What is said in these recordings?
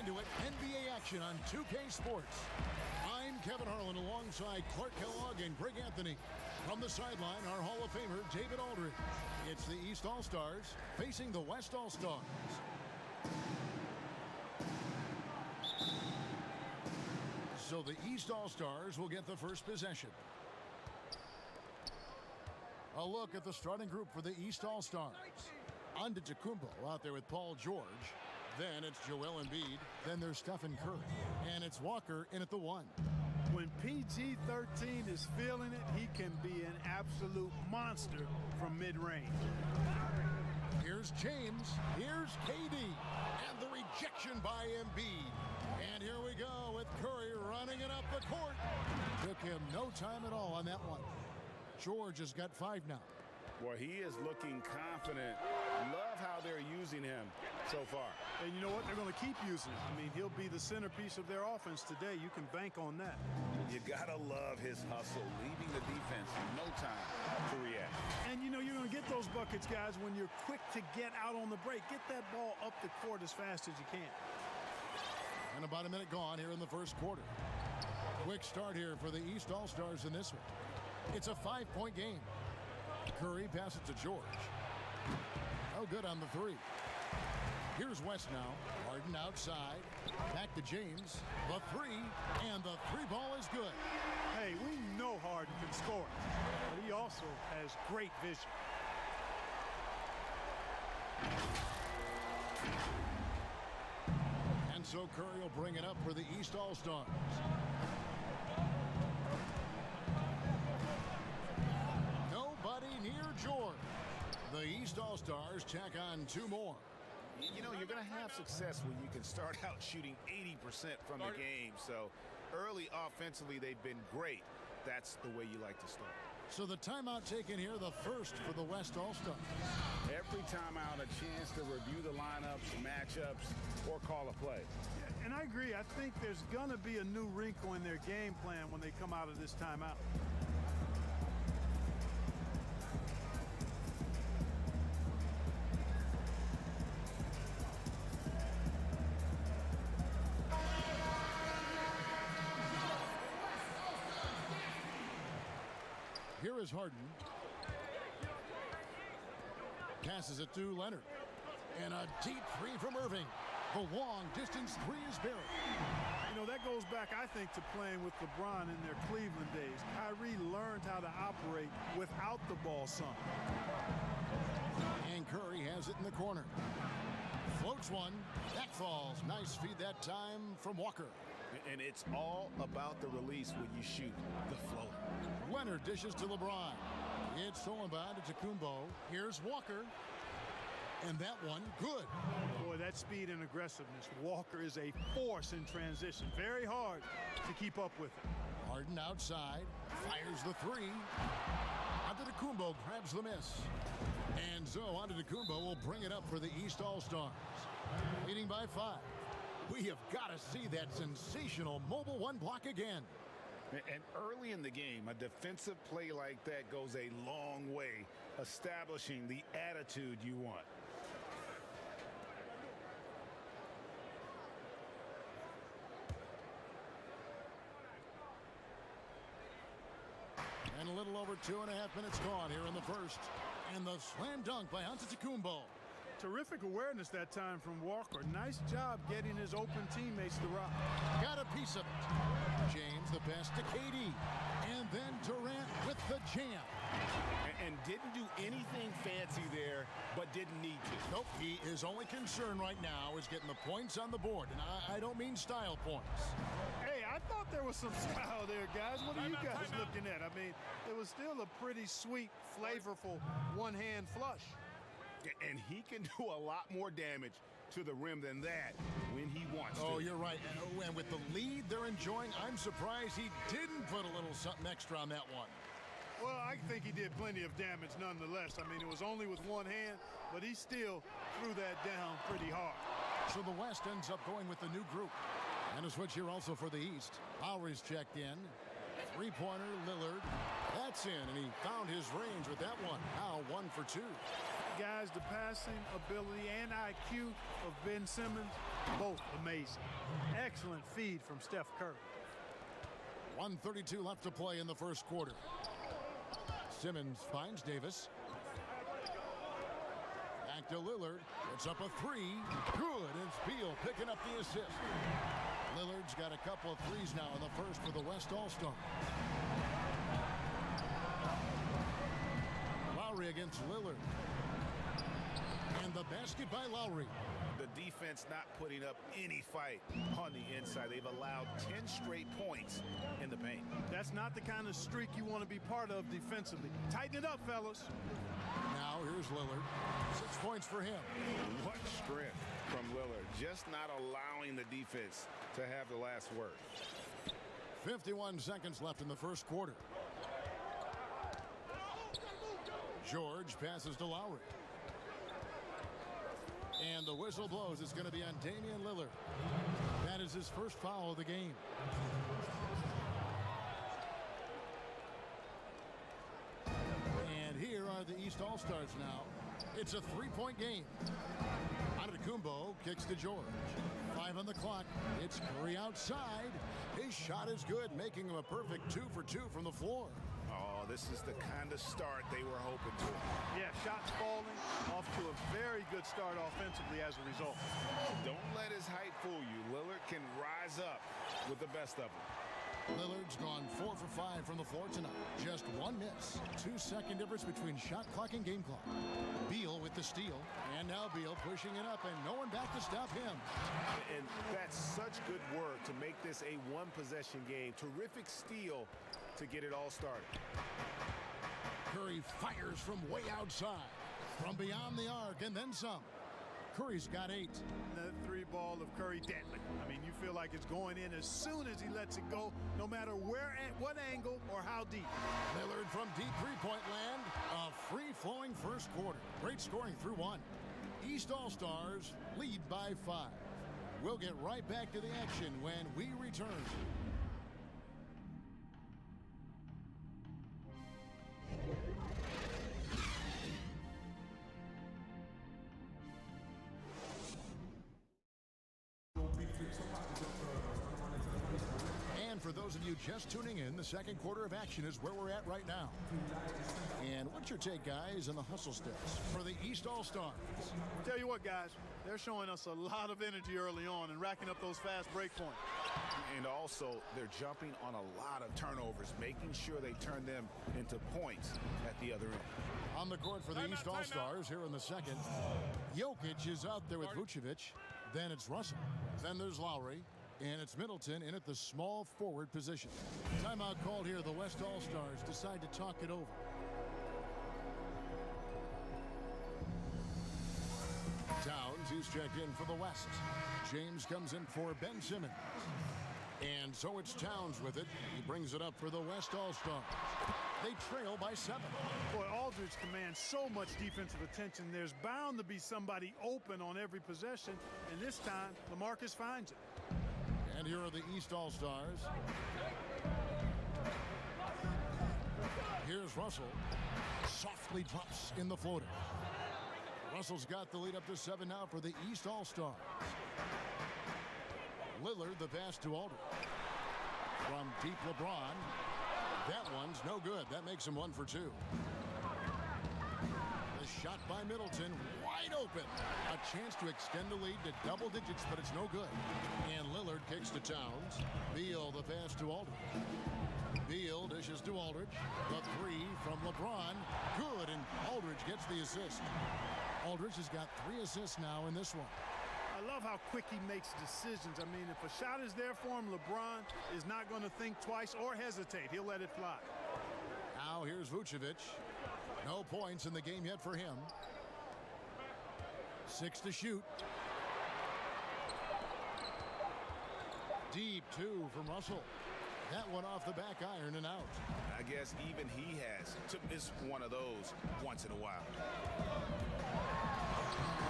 into it. NBA action on 2K Sports. I'm Kevin Harlan alongside Clark Kellogg and Greg Anthony. From the sideline, our Hall of Famer, David Aldridge. It's the East All-Stars facing the West All-Stars. So the East All-Stars will get the first possession. A look at the starting group for the East All-Stars. Antetokounmpo out there with Paul George. Then it's Joel Embiid. Then there's Stephen Curry. And it's Walker in at the 1. When PG-13 is feeling it, he can be an absolute monster from mid-range. Here's James. Here's KD. And the rejection by Embiid. And here we go with Curry running it up the court. Took him no time at all on that one. George has got 5 now. Well, he is looking confident. Love how they're using him so far. And you know what? They're going to keep using him. I mean, he'll be the centerpiece of their offense today. You can bank on that. You got to love his hustle, leaving the defense no time to react. And, you know, you're going to get those buckets, guys, when you're quick to get out on the break. Get that ball up the court as fast as you can. And about a minute gone here in the first quarter. Quick start here for the East All-Stars in this one. It's a 5-point game. Curry passes to George. Oh, good on the 3. Here's West now. Harden outside. Back to James. The 3. And the 3 ball is good. Hey, we know Harden can score, but he also has great vision. And so Curry will bring it up for the East All-Stars. Nobody near George. The East All-Stars tack on 2 more. You know, you're going to have success when you can start out shooting 80% from the game. So early offensively, they've been great. That's the way you like to start. So the timeout taken here, the first for the West All-Stars. Every timeout, a chance to review the lineups, matchups, or call a play. And I agree. I think there's going to be a new wrinkle in their game plan when they come out of this timeout. Here is Harden. Passes it to Leonard. And a deep 3 from Irving. The long distance 3 is buried. You know, that goes back, I think, to playing with LeBron in their Cleveland days. Kyrie learned how to operate without the ball some. And Curry has it in the corner. Floats one. That falls. Nice feed that time from Walker. And it's all about the release when you shoot the float. Leonard dishes to LeBron. It's stolen by Antetokounmpo. Here's Walker. And that one, good. Boy, that speed and aggressiveness. Walker is a force in transition. Very hard to keep up with it. Harden outside. Fires the 3. Antetokounmpo grabs the miss. And so Antetokounmpo will bring it up for the East All-Stars. Leading by 5. We have got to see that sensational mobile 1 block again. And early in the game, a defensive play like that goes a long way, establishing the attitude you want. And a little over 2.5 minutes gone here in the first. And the slam dunk by Antetokounmpo. Terrific awareness that time from Walker. Nice job getting his open teammates to rock. Got a piece of it. James the pass to KD. And then Durant with the jam. And didn't do anything fancy there, but didn't need to. Nope, his only concern right now is getting the points on the board. And I don't mean style points. Hey, I thought there was some style there, guys. What are you guys looking at? I mean, it was still a pretty sweet, flavorful one-hand flush. And he can do a lot more damage to the rim than that when he wants to. Oh, you're right. And with the lead they're enjoying, I'm surprised he didn't put a little something extra on that one. Well, I think he did plenty of damage nonetheless. I mean, it was only with one hand, but he still threw that down pretty hard. So the West ends up going with the new group. And a switch here also for the East. Lowry's checked in. Three-pointer, Lillard. That's in, and he found his range with that one. Now 1 for 2. Guys, the passing ability and IQ of Ben Simmons, both amazing. Excellent feed from Steph Curry. 1:32 left to play in the first quarter. Simmons finds Davis. Back to Lillard. It's up a three. Good. It's Beal picking up the assist. Lillard's got a couple of threes now in the first for the West All-Star. Lowry against Lillard. And the basket by Lowry. The defense not putting up any fight on the inside. They've allowed 10 straight points in the paint. That's not the kind of streak you want to be part of defensively. Tighten it up, fellas. Now here's Lillard. 6 points for him. What strength from Lillard. Just not allowing the defense to have the last word. 51 seconds left in the first quarter. George passes to Lowry. And the whistle blows. It's going to be on Damian Lillard. That is his first foul of the game. And here are the East All-Stars now. It's a three-point game. Antetokounmpo kicks to George. 5 on the clock. It's Curry outside. His shot is good, making him a perfect 2 for 2 from the floor. Oh, this is the kind of start they were hoping for. Yeah, shots falling, off to a very good start offensively as a result. Don't let his height fool you. Lillard can rise up with the best of them. Lillard's gone 4 for 5 from the floor tonight. Just 1 miss. 2-second difference between shot clock and game clock. Beal with the steal. And now Beal pushing it up and no one back to stop him. And that's such good work to make this a one-possession game. Terrific steal to get it all started. Curry fires from way outside. From beyond the arc and then some. Curry's got 8. That three ball of Curry deadly. I mean, you feel like it's going in as soon as he lets it go, no matter where, at what angle, or how deep. Lillard from deep three-point land. A free-flowing first quarter. Great scoring through 1. East All-Stars lead by 5. We'll get right back to the action when we return. And for those of you just tuning in, the second quarter of action is where we're at right now. And what's your take, guys, on the hustle steps for the East All-Stars? Tell you what, guys, they're showing us a lot of energy early on and racking up those fast break points. And also, they're jumping on a lot of turnovers, making sure they turn them into points at the other end. On the court for the East All-Stars here in the second. Jokic is out there with Vucevic. Then it's Russell. Then there's Lowry. And it's Middleton in at the small forward position. Timeout called here. The West All-Stars decide to talk it over. Towns, he's checked in for the West. James comes in for Ben Simmons. And so it's Towns with it. He brings it up for the West All-Stars. They trail by 7. Boy, Aldridge commands so much defensive attention. There's bound to be somebody open on every possession. And this time, LaMarcus finds it. And here are the East All-Stars. Here's Russell. Softly drops in the floater. Russell's got the lead up to 7 now for the East All-Stars. Lillard, the pass to Aldridge. From deep LeBron. That one's no good. That makes him 1 for 2. The shot by Middleton, wide open. A chance to extend the lead to double digits, but it's no good. And Lillard kicks to Towns. Beal, the pass to Aldridge. Beal dishes to Aldridge. The 3 from LeBron. Good, and Aldridge gets the assist. Aldridge has got 3 assists now in this one. I love how quick he makes decisions. I mean, if a shot is there for him, LeBron is not going to think twice or hesitate. He'll let it fly. Now here's Vucevic. No points in the game yet for him. 6 to shoot. Deep 2 from Russell. That one off the back iron and out. I guess even he has to miss one of those once in a while.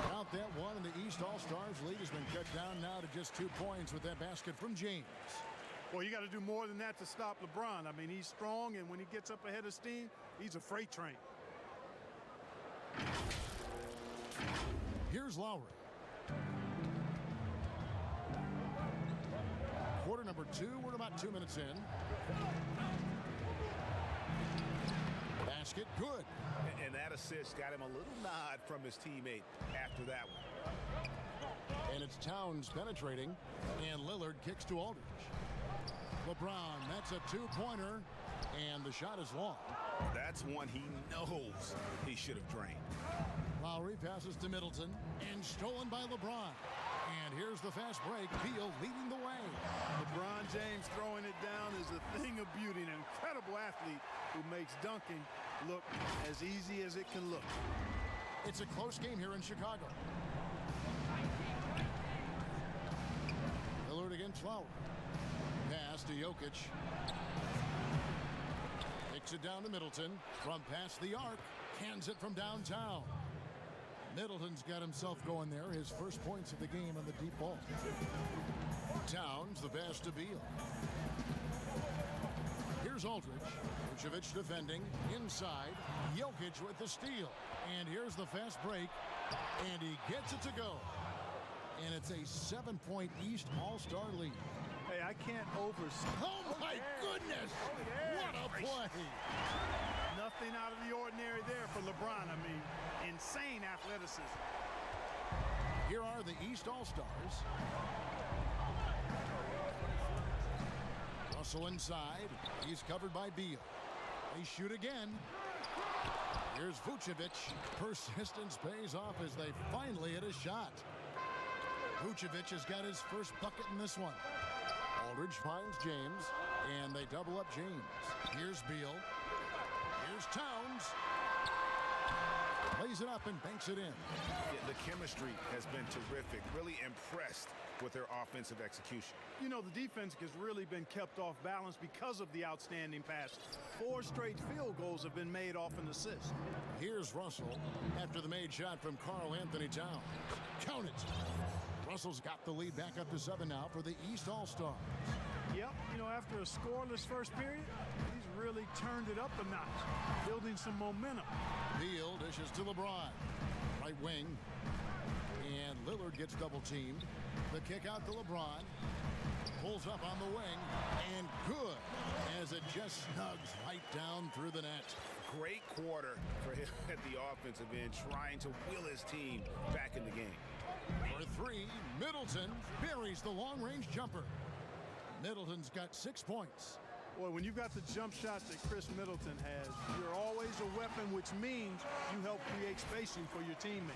Count that one, and the East All-Stars lead has been cut down now to just 2 points with that basket from James. Well, you got to do more than that to stop LeBron. I mean, he's strong, and when he gets up ahead of steam, he's a freight train. Here's Lowry. Quarter number 2, we're about 2 minutes in. Basket, good. And that assist got him a little nod from his teammate after that one. And it's Towns penetrating, and Lillard kicks to Aldridge. LeBron, that's a two-pointer, and the shot is long. That's one he knows he should have drained. Lowry passes to Middleton, and stolen by LeBron. And here's the fast break. Beal leading the way. LeBron James throwing it down is a thing of beauty. An incredible athlete who makes dunking look as easy as it can look. It's a close game here in Chicago. Lillard against Lowry. Pass to Jokic. Takes it down to Middleton. From past the arc. Cans it from downtown. Middleton's got himself going there. His first points of the game on the deep ball. Towns, the pass to Beal. Here's Aldridge. Vucevic defending. Inside. Jokic with the steal. And here's the fast break. And he gets it to go. And it's a 7-point East All-Star lead. Hey, I can't overstate. Oh, my goodness! What a play! Nothing out of the ordinary there for LeBron. I mean, insane athleticism. Here are the East All-Stars. Russell inside. He's covered by Beal. They shoot again. Here's Vucevic. Persistence pays off as they finally hit a shot. Vucevic has got his first bucket in this one. Aldridge finds James, and they double up James. Here's Beal. Here's Towns. Lays it up and banks it in. Yeah, the chemistry has been terrific. Really impressed with their offensive execution. You know, the defense has really been kept off balance because of the outstanding pass. 4 straight field goals have been made off an assist. Here's Russell after the made shot from Karl Anthony Towns. Count it. Russell's got the lead back up to 7 now for the East All-Stars. Yep, you know, after a scoreless first period, he's really turned it up a notch, building some momentum. Beal dishes to LeBron. Right wing. And Lillard gets double-teamed. The kick out to LeBron. Pulls up on the wing. And good, as it just snugs right down through the net. Great quarter for him at the offensive end, trying to will his team back in the game. For 3, Middleton buries the long-range jumper. Middleton's got 6 points. Boy, when you've got the jump shot that Chris Middleton has, you're always a weapon, which means you help create spacing for your teammates.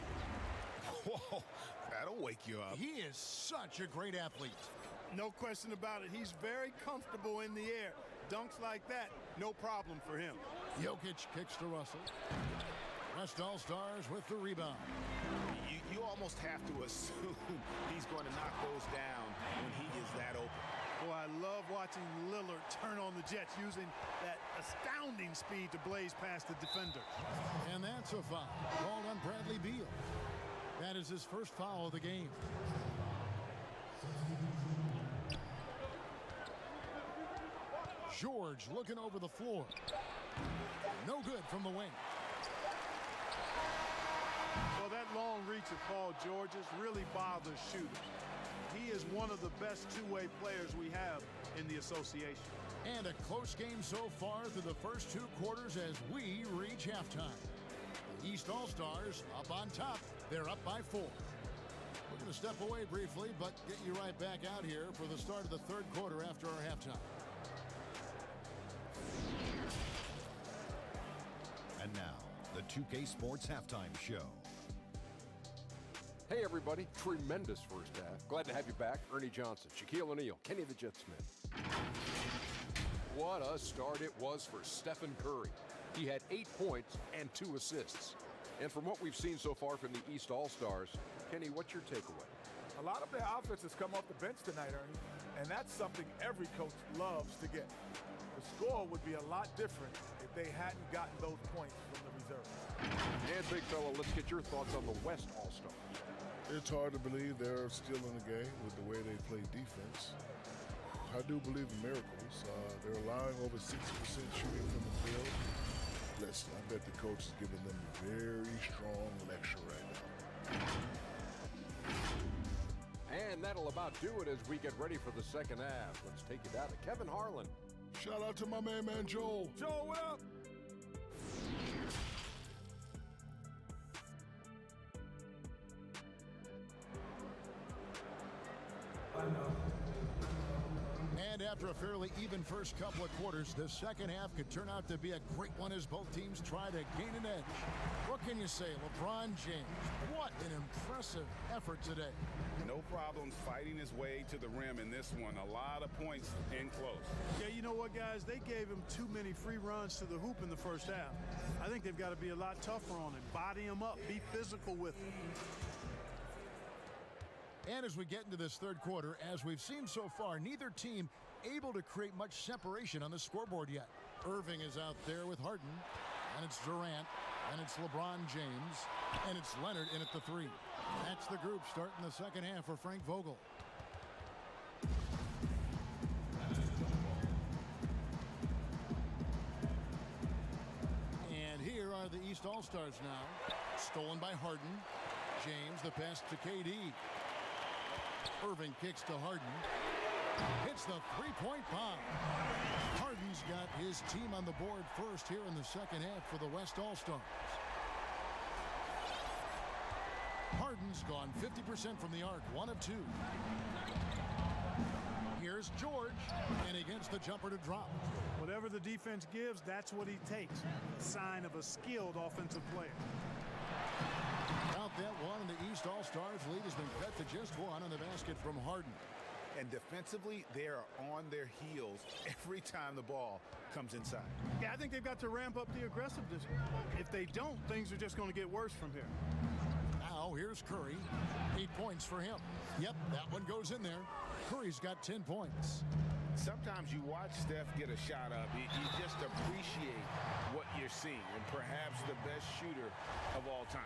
Whoa, that'll wake you up. He is such a great athlete. No question about it. He's very comfortable in the air. Dunks like that, no problem for him. Jokic kicks to Russell. West All-Stars with the rebound. You almost have to assume he's going to knock those down when he is that open. Boy, I love watching Lillard turn on the Jets using that astounding speed to blaze past the defender. And that's a foul called on Bradley Beal. That is his first foul of the game. George looking over the floor. No good from the wing. Well, that long reach of Paul George's really bothers shooters. He is one of the best two-way players we have in the association. And a close game so far through the first 2 quarters as we reach halftime. The East All-Stars up on top. They're up by 4. We're going to step away briefly, but get you right back out here for the start of the 3rd quarter after our halftime. And now, the 2K Sports Halftime Show. Hey everybody, tremendous first half. Glad to have you back. Ernie Johnson, Shaquille O'Neal, Kenny the Jet Smith. What a start it was for Stephen Curry. He had 8 points and 2 assists. And from what we've seen so far from the East All-Stars, Kenny, what's your takeaway? A lot of their offense has come off the bench tonight, Ernie, and that's something every coach loves to get. The score would be a lot different if they hadn't gotten those points from the reserves. And big fella, let's get your thoughts on the West All-Stars. It's hard to believe they're still in the game with the way they play defense. I do believe in miracles. They're allowing over 60% shooting from the field. Listen, I bet the coach is giving them a very strong lecture right now. And that'll about do it as we get ready for the second half. Let's take it down to Kevin Harlan. Shout out to my man Joel. Joe, what up? And after a fairly even first couple of quarters, the second half could turn out to be a great one as both teams try to gain an edge. What can you say, LeBron James? What an impressive effort today. No problems fighting his way to the rim in this one. A lot of points in close. Yeah, you know what, guys? They gave him too many free runs to the hoop in the first half. I think they've got to be a lot tougher on him. Body him up. Be physical with him. And as we get into this third quarter, as we've seen so far, neither team able to create much separation on the scoreboard yet. Irving is out there with Harden, and it's Durant, and it's LeBron James, and it's Leonard in at the three. That's the group starting the second half for Frank Vogel. And here are the East All-Stars now. Stolen by Harden. James, the pass to KD. Irving kicks to Harden. Hits the three-point bomb. Harden's got his team on the board first here in the second half for the West All-Stars. Harden's gone 50% from the arc, 1 of 2. Here's George, and against the jumper to drop. Whatever the defense gives, that's what he takes. A sign of a skilled offensive player. Count that one, and the East All-Stars lead has been cut to just 1 on the basket from Harden. And defensively, they are on their heels every time the ball comes inside. Yeah, I think they've got to ramp up the aggressiveness. If they don't, things are just going to get worse from here. Now here's Curry. 8 points for him. Yep, that one goes in there. Curry's got 10 points. Sometimes you watch Steph get a shot up, you just appreciate what you're seeing, and perhaps the best shooter of all time.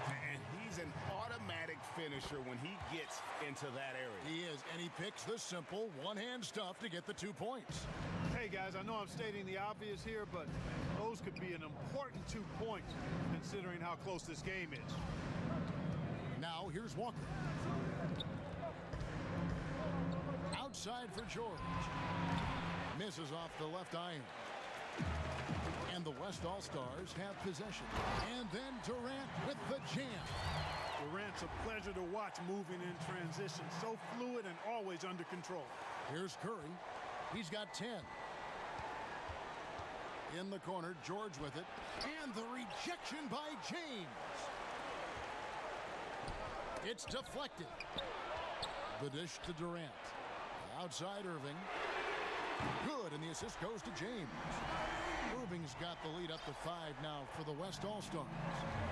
And he's an automatic finisher when he gets into that area. He is, and he picks the simple one-hand stuff to get the 2 points. Hey, guys, I know I'm stating the obvious here, but those could be an important 2 points considering how close this game is. Now here's Walker. Outside for George. Misses off the left iron. And the West All-Stars have possession. And then Durant with the jam. Durant's a pleasure to watch moving in transition. So fluid and always under control. Here's Curry. He's got 10. In the corner, George with it. And the rejection by James. It's deflected. The dish to Durant. Outside Irving. Good, and the assist goes to James. Irving's got the lead up to 5 now for the West All-Stars.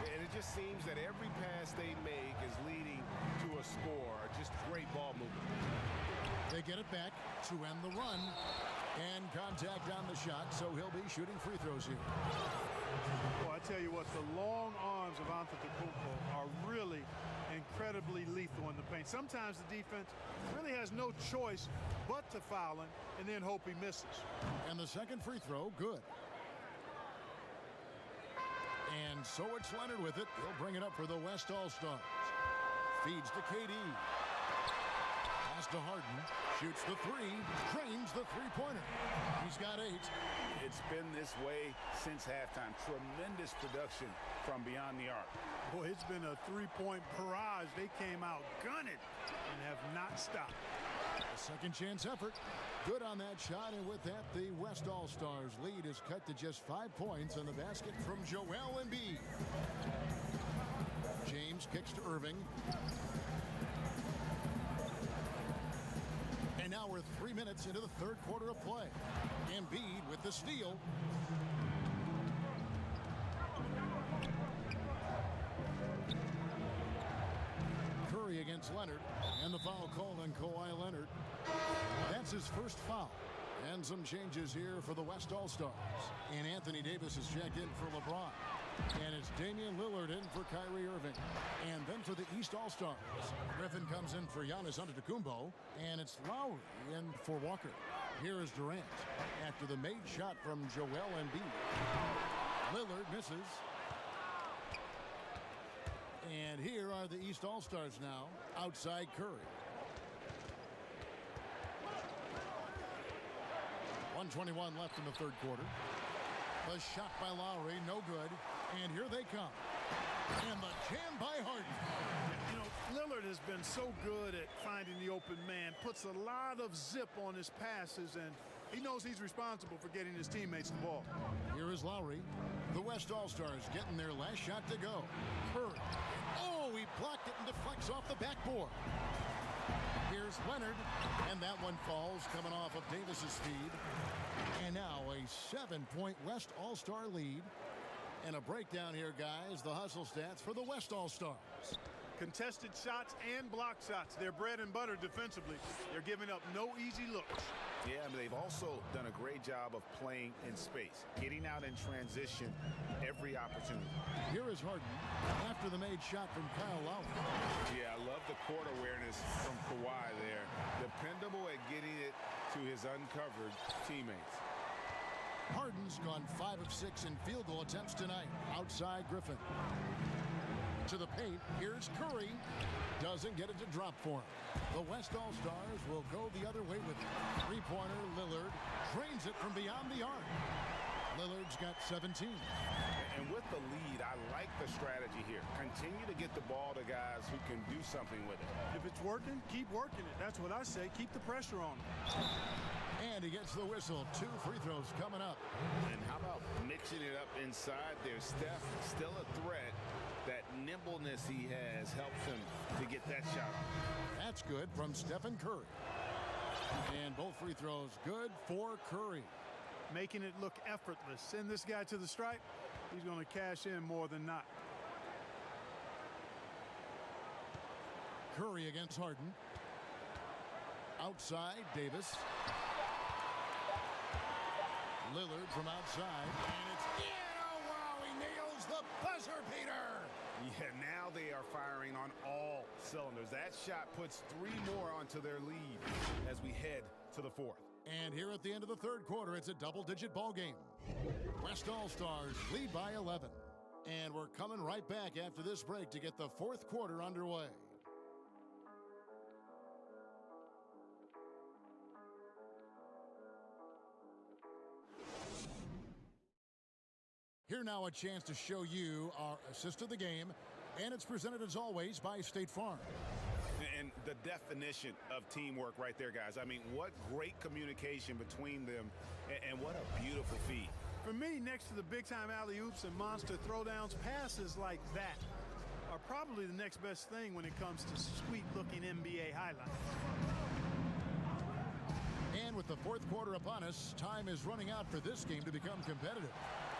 And it just seems that every pass they make is leading to a score. Just great ball movement. They get it back to end the run. And contact on the shot, so he'll be shooting free throws here. Well, I tell you what, the long arms of Antetokounmpo are really incredibly lethal in the paint. Sometimes the defense really has no choice but to foul him and then hope he misses. And the second free throw, good. And so it's Leonard with it. He'll bring it up for the West All-Stars. Feeds to KD. Pass to Harden. Shoots the three. Drains the three-pointer. He's got 8. It's been this way since halftime. Tremendous production from beyond the arc. Boy, it's been a three-point barrage. They came out gunning and have not stopped. A second chance effort. Good on that shot, and with that, the West All-Stars lead is cut to just 5 points on the basket from Joel Embiid. James kicks to Irving. And now we're 3 minutes into the third quarter of play. Embiid with the steal. Curry against Leonard, and the foul called on Kawhi Leonard. That's his first foul. And some changes here for the West All-Stars. And Anthony Davis is checked in for LeBron. And it's Damian Lillard in for Kyrie Irving. And then for the East All-Stars, Griffin comes in for Giannis Antetokounmpo. And it's Lowry in for Walker. Here is Durant after the made shot from Joel Embiid. Lillard misses. And here are the East All-Stars now. Outside Curry. 1:21 left in the third quarter. The shot by Lowry, no good. And here they come. And the jam by Harden. You know, Lillard has been so good at finding the open man, puts a lot of zip on his passes, and he knows he's responsible for getting his teammates the ball. Here is Lowry. The West All-Stars getting their last shot to go. Curry. Oh, he blocked it and deflects off the backboard. Here's Leonard, and that one falls coming off of Davis's feed. And now a 7-point West All-Star lead. And a breakdown here, guys. The hustle stats for the West All-Stars. Contested shots and block shots. They're bread and butter defensively. They're giving up no easy looks. Yeah, but they've also done a great job of playing in space, getting out in transition every opportunity. Here is Harden after the made shot from Kyle Lowry. Yeah, I love the court awareness from Kawhi there. Dependable at getting it to his uncovered teammates. Harden's gone 5 of 6 in field goal attempts tonight. Outside Griffin. To the paint, here's Curry. Doesn't get it to drop for him. The West All-Stars will go the other way with it. Three-pointer, Lillard drains it from beyond the arc. Lillard's got 17. And with the lead, I like the strategy here. Continue to get the ball to guys who can do something with it. If it's working, keep working it. That's what I say. Keep the pressure on him. And he gets the whistle. 2 free throws coming up. And how about mixing it up inside there? Steph still a threat. That nimbleness he has helps him to get that shot. That's good from Stephen Curry. And both free throws good for Curry. Making it look effortless. Send this guy to the stripe. He's going to cash in more than not. Curry against Harden. Outside, Davis. Lillard from outside. And it's in. Oh, wow, he nails the buzzer beater. Yeah, now they are firing on all cylinders. That shot puts 3 more onto their lead as we head to the fourth. And here at the end of the third quarter, it's a double-digit ball game. West All-Stars lead by 11. And we're coming right back after this break to get the fourth quarter underway. Here now a chance to show you our assist of the game, and it's presented as always by State Farm. And the definition of teamwork right there, guys. I mean, what great communication between them, and what a beautiful feed. For me, next to the big-time alley-oops and monster throwdowns, passes like that are probably the next best thing when it comes to sweet-looking NBA highlights. And with the fourth quarter upon us, time is running out for this game to become competitive.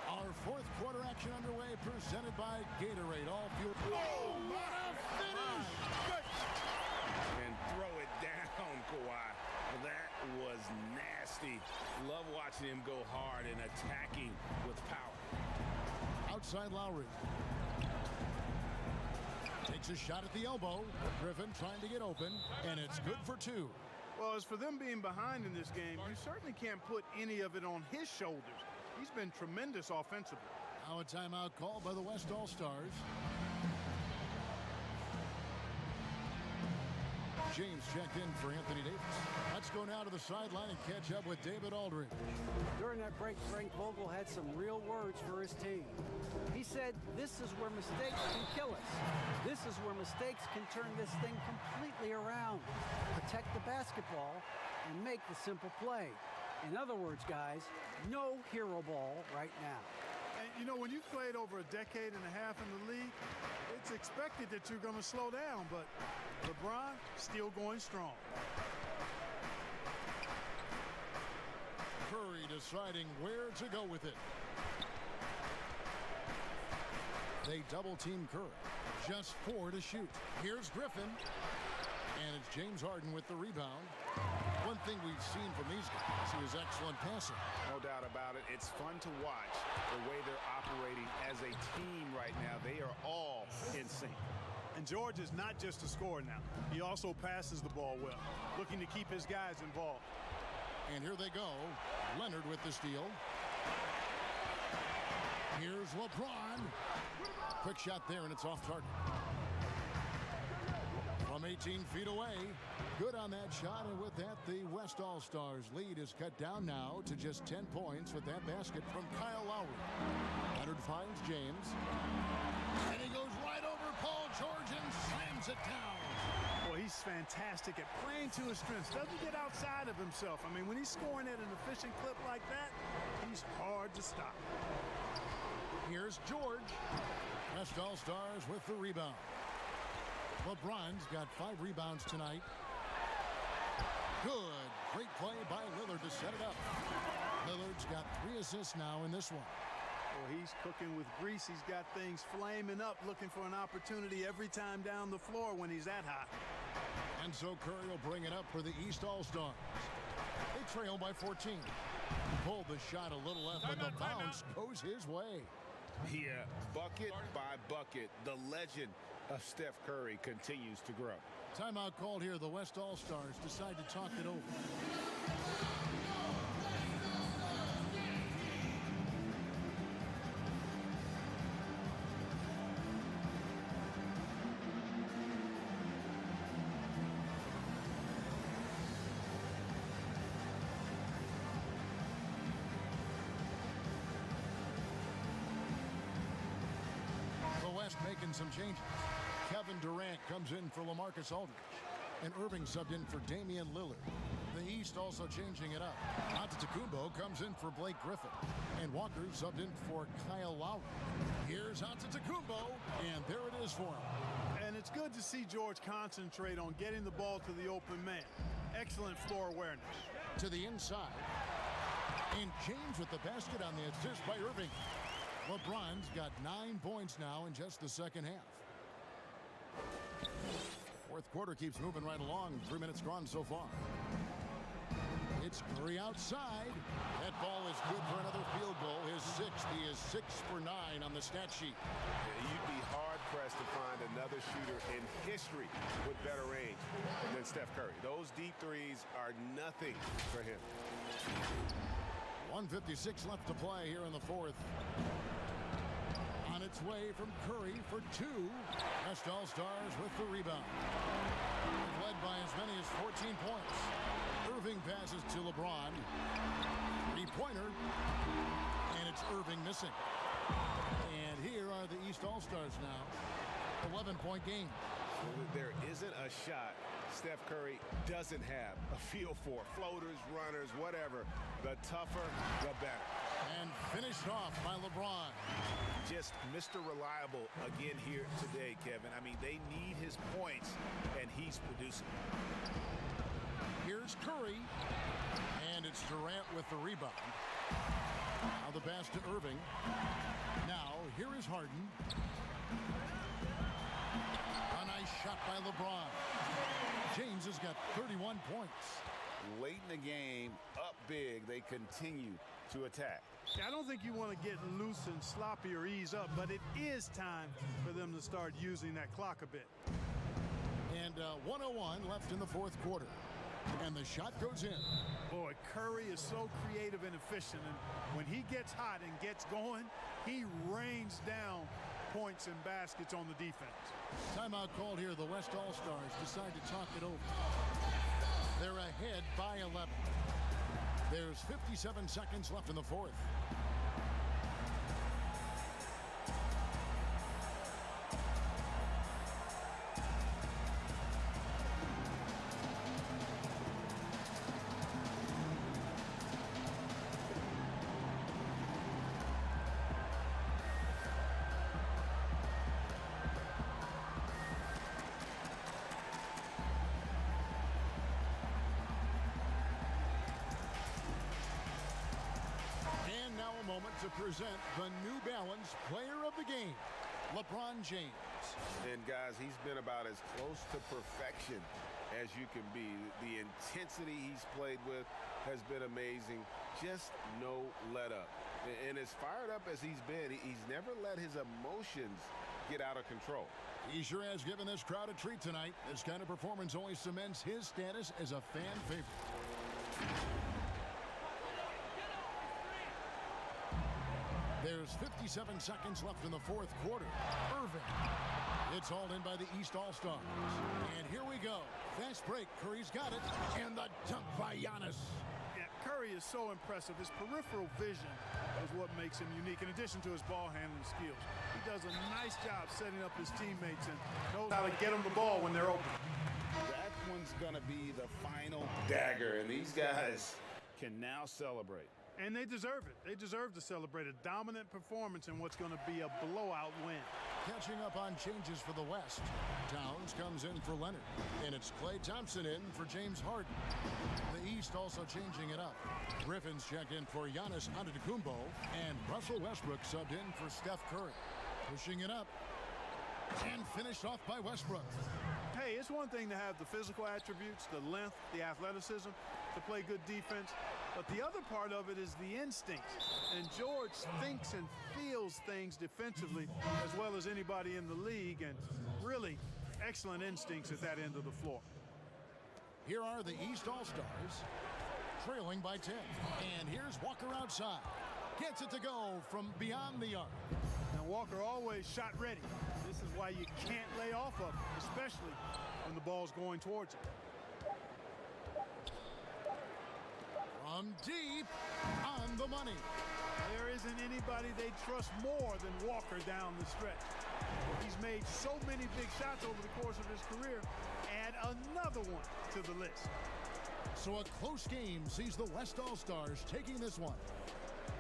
Our fourth quarter action underway, presented by Gatorade. All fuel. Oh, what a finish! Good. And throw it down, Kawhi. That was nasty. Love watching him go hard and attacking with power. Outside Lowry. Takes a shot at the elbow. Griffin trying to get open, and it's good for 2. Well, as for them being behind in this game, you certainly can't put any of it on his shoulders. He's been tremendous offensively. Now a timeout called by the West All-Stars. James checked in for Anthony Davis. Let's go now to the sideline and catch up with David Aldridge. During that break, Frank Vogel had some real words for his team. He said, "This is where mistakes can kill us. This is where mistakes can turn this thing completely around. Protect the basketball and make the simple play." In other words, guys, no hero ball right now. And, you know, when you've played over a decade and a half in the league, it's expected that you're going to slow down, but LeBron still going strong. Curry deciding where to go with it. They double-team Curry. Just 4 to shoot. Here's Griffin. And it's James Harden with the rebound. One thing we've seen from these guys is excellent passing. No doubt about it. It's fun to watch the way they're operating as a team right now. They are all in sync. And George is not just a scorer now. He also passes the ball well, looking to keep his guys involved. And here they go. Leonard with the steal. Here's LeBron. Quick shot there, and it's off target. from 18 feet away. Good on that shot, and with that, the West All-Stars lead is cut down now to just 10 points with that basket from Kyle Lowry. Leonard finds James, and he goes right over Paul George and slams it down. Well, he's fantastic at playing to his strengths. Doesn't get outside of himself. I mean, when he's scoring at an efficient clip like that, he's hard to stop. Here's George. West All-Stars with the rebound. LeBron's got 5 rebounds tonight. Good. Great play by Lillard to set it up. Lillard's got 3 assists now in this one. Well, he's cooking with grease. He's got things flaming up, looking for an opportunity every time down the floor when he's that hot. And so Curry will bring it up for the East All-Stars. They trail by 14. Pulled the shot a little left, but the bounce goes his way. Yeah, bucket by bucket, the legend of Steph Curry continues to grow. Timeout called here. The West All-Stars decide to talk it over. Making some changes. Kevin Durant comes in for LaMarcus Aldridge, and Irving subbed in for Damian Lillard. The East also changing it up. Antetokounmpo comes in for Blake Griffin, and Walker subbed in for Kyle Lowry. Here's Antetokounmpo, and there it is for him. And it's good to see George concentrate on getting the ball to the open man. Excellent floor awareness. To the inside, and James with the basket on the assist by Irving. LeBron's got 9 points now in just the second half. Fourth quarter keeps moving right along. 3 minutes gone so far. It's Curry outside. That ball is good for another field goal. His 6th. He is 6 for 9 on the stat sheet. You'd be hard-pressed to find another shooter in history with better range than Steph Curry. Those deep threes are nothing for him. 1:56 left to play here in the fourth. On its way from Curry for 2. West All-Stars with the rebound. They've led by as many as 14 points. Irving passes to LeBron. 3-pointer. And it's Irving missing. And here are the East All-Stars now. 11-point game. There isn't a shot Steph Curry doesn't have a feel for. Floaters, runners, whatever. The tougher, the better. And finished off by LeBron. Just Mr. Reliable again here today, Kevin. I mean, they need his points, and he's producing. Here's Curry. And it's Durant with the rebound. Now the pass to Irving. Now, here is Harden. A nice shot by LeBron. James has got 31 points. Late in the game, up big, they continue to attack. I don't think you want to get loose and sloppy or ease up, but it is time for them to start using that clock a bit. And 1:01 left in the fourth quarter. And the shot goes in. Boy, Curry is so creative and efficient, and when he gets hot and gets going, he rains down points and baskets on the defense. Timeout called here. The West All-Stars decide to talk it over. They're ahead by 11. There's 57 seconds left in the fourth. To present the New Balance Player of the Game, LeBron James. And guys, he's been about as close to perfection as you can be. The intensity he's played with has been amazing. Just no let up. And as fired up as he's been, he's never let his emotions get out of control. He sure has given this crowd a treat tonight. This kind of performance only cements his status as a fan favorite. There's 57 seconds left in the fourth quarter. Irving. It's hauled in by the East All-Stars. And here we go. Fast break. Curry's got it. And the dunk by Giannis. Yeah, Curry is so impressive. His peripheral vision is what makes him unique, in addition to his ball handling skills. He does a nice job setting up his teammates and knows how to get them the ball when they're open. That one's going to be the final dagger, and these guys can now celebrate. And they deserve it. They deserve to celebrate a dominant performance in what's going to be a blowout win. Catching up on changes for the West. Towns comes in for Leonard. And it's Klay Thompson in for James Harden. The East also changing it up. Griffin's checked in for Giannis Antetokounmpo. And Russell Westbrook subbed in for Steph Curry. Pushing it up. And finished off by Westbrook. Hey, it's one thing to have the physical attributes, the length, the athleticism, to play good defense. But the other part of it is the instincts. And George thinks and feels things defensively as well as anybody in the league. And really excellent instincts at that end of the floor. Here are the East All-Stars, trailing by 10. And here's Walker outside. Gets it to go from beyond the arc. Now Walker always shot ready. This is why you can't lay off of him, especially when the ball's going towards him. From deep, on the money. There isn't anybody they trust more than Walker down the stretch. He's made so many big shots over the course of his career. Add another one to the list. So a close game sees the West All-Stars taking this one.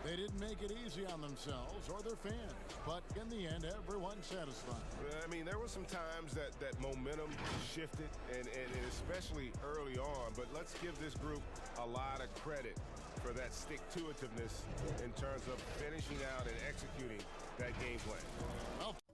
They didn't make it easy on themselves or their fans, but in the end, everyone's satisfied. I mean, there were some times that momentum shifted, and especially early on, but let's give this group a lot of credit for that stick-to-itiveness in terms of finishing out and executing that game plan.